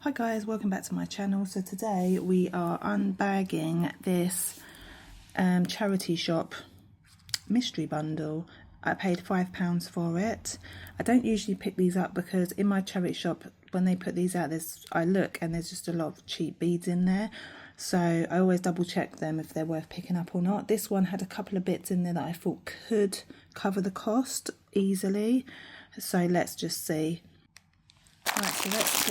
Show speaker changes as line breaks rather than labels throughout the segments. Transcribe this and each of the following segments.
Hi guys, welcome back to my channel. So today we are unbagging this charity shop mystery bundle. I paid £5 for it. I don't usually pick these up because in my charity shop when they put these out, I look and there's just a lot of cheap beads in there. So I always double check them if they're worth picking up or not. This one had a couple of bits in there that I thought could cover the cost easily. So let's just see. Right, so let's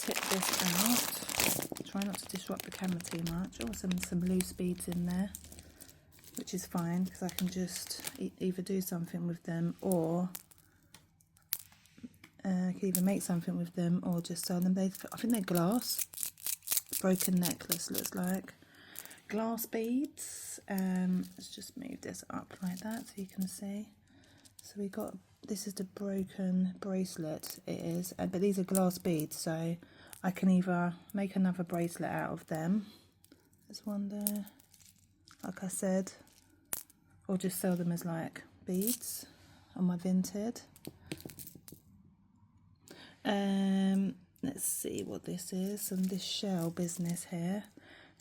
tip this out. Try not to disrupt the camera too much. Oh, some loose beads in there, which is fine because I can just either do something with them or I can either make something with them or just sell them. I think they're glass. Broken necklace looks like. Glass beads. Let's just move this up like that so you can see. So we got, this is the broken bracelet, it is, but these are glass beads, so I can either make another bracelet out of them, there's one there, like I said, or just sell them as like beads on my Vinted. Let's see what this is, and this shell business here,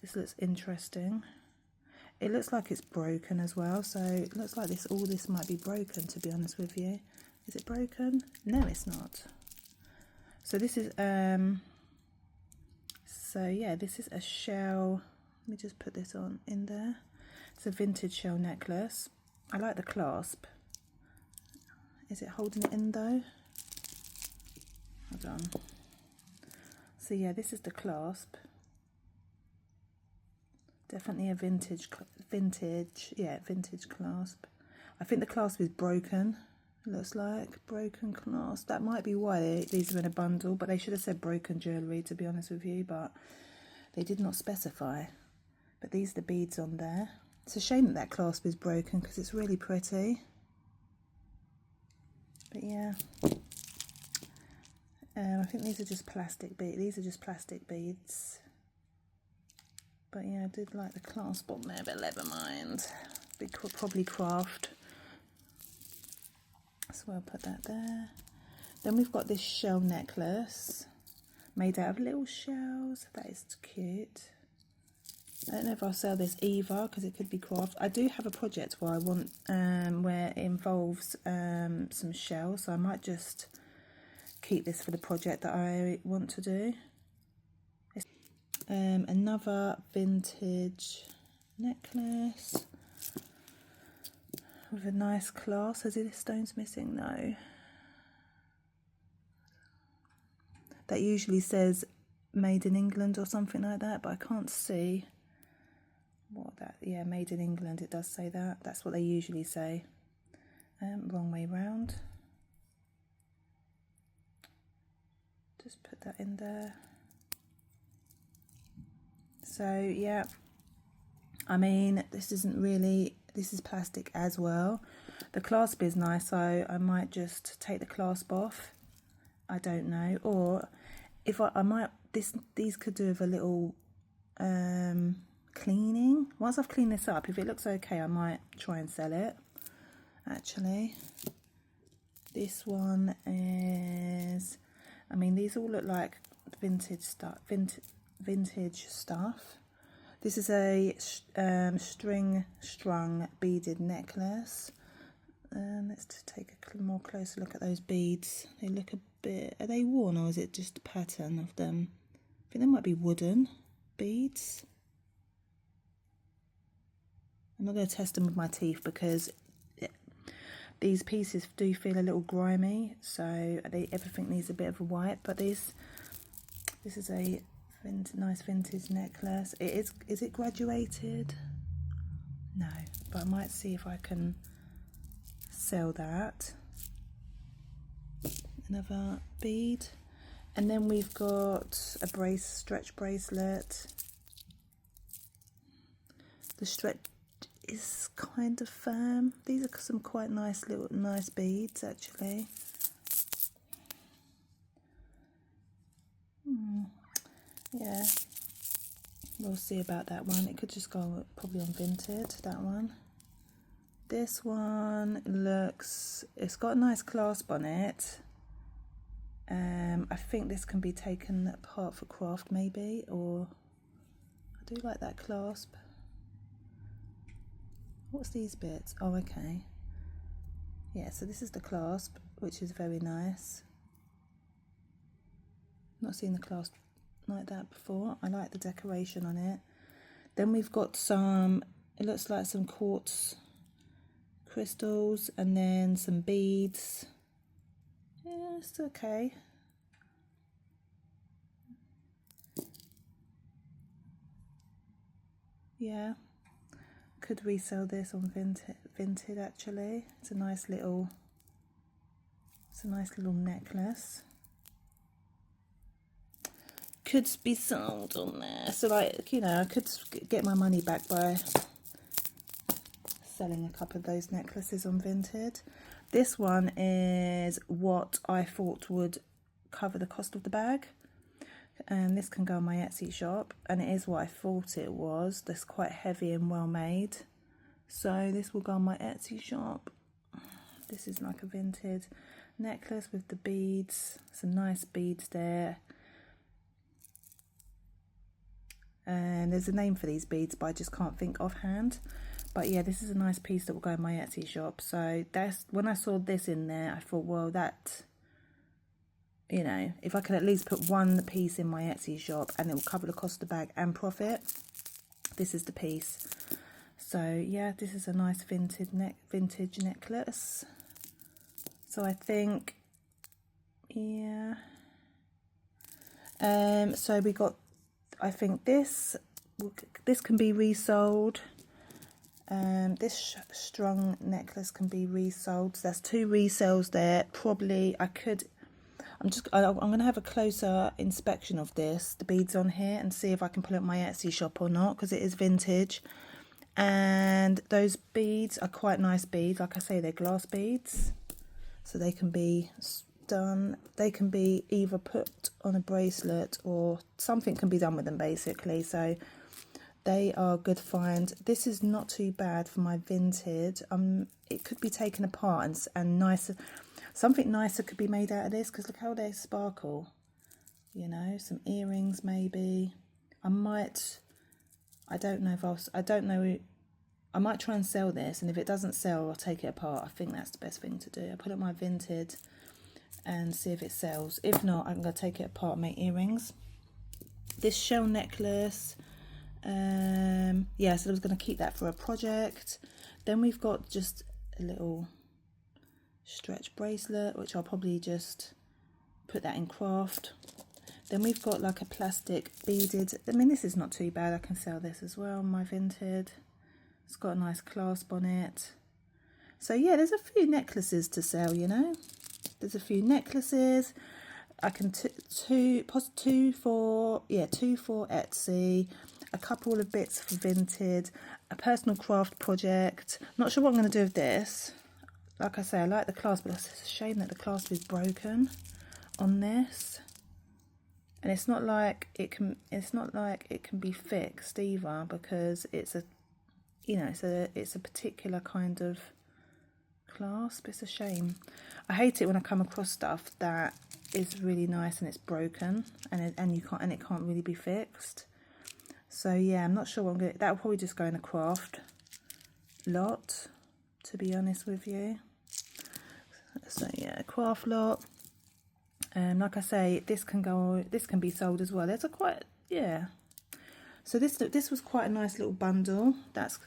this looks interesting. It looks like it's broken as well, so it looks like all this might be broken, to be honest with you. Is it broken? No, it's not. So this is, so yeah, this is a shell. Let me just put this on in there. It's a vintage shell necklace. I like the clasp. Is it holding it in though? Hold on. So yeah, this is the clasp. Definitely a vintage clasp. I think the clasp is broken. It looks like broken clasp. That might be why these are in a bundle, but they should have said broken jewellery, to be honest with you, but they did not specify. But these are the beads on there. It's a shame that clasp is broken because it's really pretty. But yeah, I think these are just plastic beads. These are just plastic beads. But yeah, I did like the clasp on there, but never mind. Probably craft. So I'll put that there. Then we've got this shell necklace made out of little shells. That is cute. I don't know if I'll sell this either because it could be craft. I do have a project where I want where it involves some shells, so I might just keep this for the project that I want to do. Another vintage necklace with a nice clasp. Is this stone's missing? No. That usually says made in England or something like that, but I can't see what that, yeah, made in England, it does say that. That's what they usually say. Wrong way round. Just put that in there. So yeah, I mean, this isn't really, this is plastic as well. The clasp is nice, so I might just take the clasp off. I don't know, or if I might, these could do with a little cleaning. Once I've cleaned this up, if it looks okay, I might try and sell it. Actually, this one is, I mean, these all look like vintage stuff. Vintage stuff. This is a string strung beaded necklace. Let's take a more closer look at those beads. They look a bit, are they worn or is it just a pattern of them? I think they might be wooden beads. I'm not going to test them with my teeth because these pieces do feel a little grimy, so everything needs a bit of a wipe. But this is a nice vintage necklace. Is it graduated? No, but I might see if I can sell that. Another bead, and then we've got a stretch bracelet. The stretch is kind of firm. These are some quite nice beads actually. Yeah, we'll see about that one. It could just go probably on Vinted, that one. This one looks, it's got a nice clasp on it. I think this can be taken apart for craft maybe, or I do like that clasp. What's these bits? Oh, okay. Yeah, so this is the clasp, which is very nice. Not seen the clasp like that before. I like the decoration on it. Then we've got some, it looks like some quartz crystals, and then some beads. Yeah, it's okay. Yeah, could resell this on Vinted actually. It's a nice little necklace. Could be sold on there. So like, you know, I could get my money back by selling a couple of those necklaces on Vinted. This one is what I thought would cover the cost of the bag. And this can go on my Etsy shop, and it is what I thought it was. That's quite heavy and well made. So this will go on my Etsy shop. This is like a Vinted necklace with the beads, some nice beads there. And there's a name for these beads, but I just can't think offhand. But yeah, this is a nice piece that will go in my Etsy shop. So that's, when I saw this in there, I thought, well, that, you know, if I could at least put one piece in my Etsy shop and it will cover the cost of the bag and profit, this is the piece. So yeah, this is a nice vintage necklace. So I think, yeah. So we got, I think this can be resold. This strung necklace can be resold. So that's 2 resells there. Probably I could, I'm going to have a closer inspection of this, the beads on here, and see if I can pull it in my Etsy shop or not, because it is vintage. And those beads are quite nice beads. Like I say, they're glass beads, so they can be done. They can be either put on a bracelet or something can be done with them basically. So they are a good find. This is not too bad for my Vinted. It could be taken apart and nicer. Something nicer could be made out of this, because look how they sparkle. You know, some earrings maybe. I don't know. I might try and sell this, and if it doesn't sell, I'll take it apart. I think that's the best thing to do. I'll put it on my Vinted and see if it sells. If not, I'm going to take it apart and make earrings. This shell necklace, yeah, so I was going to keep that for a project. Then we've got just a little stretch bracelet, which I'll probably just put that in craft. Then we've got like a plastic beaded, I mean, this is not too bad. I can sell this as well on my Vinted. It's got a nice clasp on it. So yeah, there's a few necklaces to sell, you know. There's a few necklaces. I can two for Etsy, a couple of bits for Vinted, a personal craft project. Not sure what I'm going to do with this. Like I say, I like the clasp, but it's a shame that the clasp is broken on this. And it's not like it can be fixed either, because it's a, you know, it's a particular kind of clasp. It's a shame. I hate it when I come across stuff that is really nice and it's broken and it can't really be fixed. So yeah, I'm not sure what I'm going to, that'll probably just go in a craft lot, to be honest with you. So yeah, craft lot. Like I say, this can be sold as well. There's a quite, yeah. So this was quite a nice little bundle. That's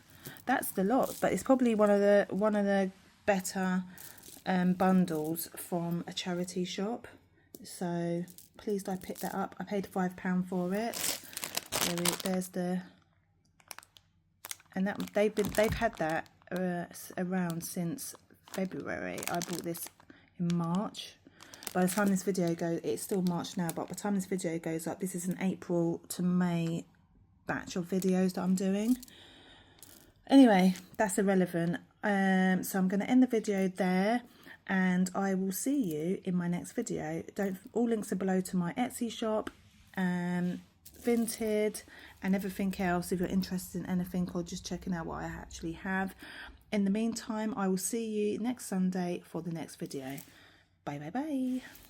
the lot, but it's probably one of the better bundles from a charity shop. So pleased I picked that up. I paid £5 for it. There's the, and that they've had that around since February. I bought this in March. By the time this video goes, it's still March now, but by the time this video goes up, this is an April to May batch of videos that I'm doing. Anyway, that's irrelevant. So I'm going to end the video there, and I will see you in my next video. All links are below to my Etsy shop, Vinted, and everything else if you're interested in anything or just checking out what I actually have. In the meantime, I will see you next Sunday for the next video. Bye bye bye.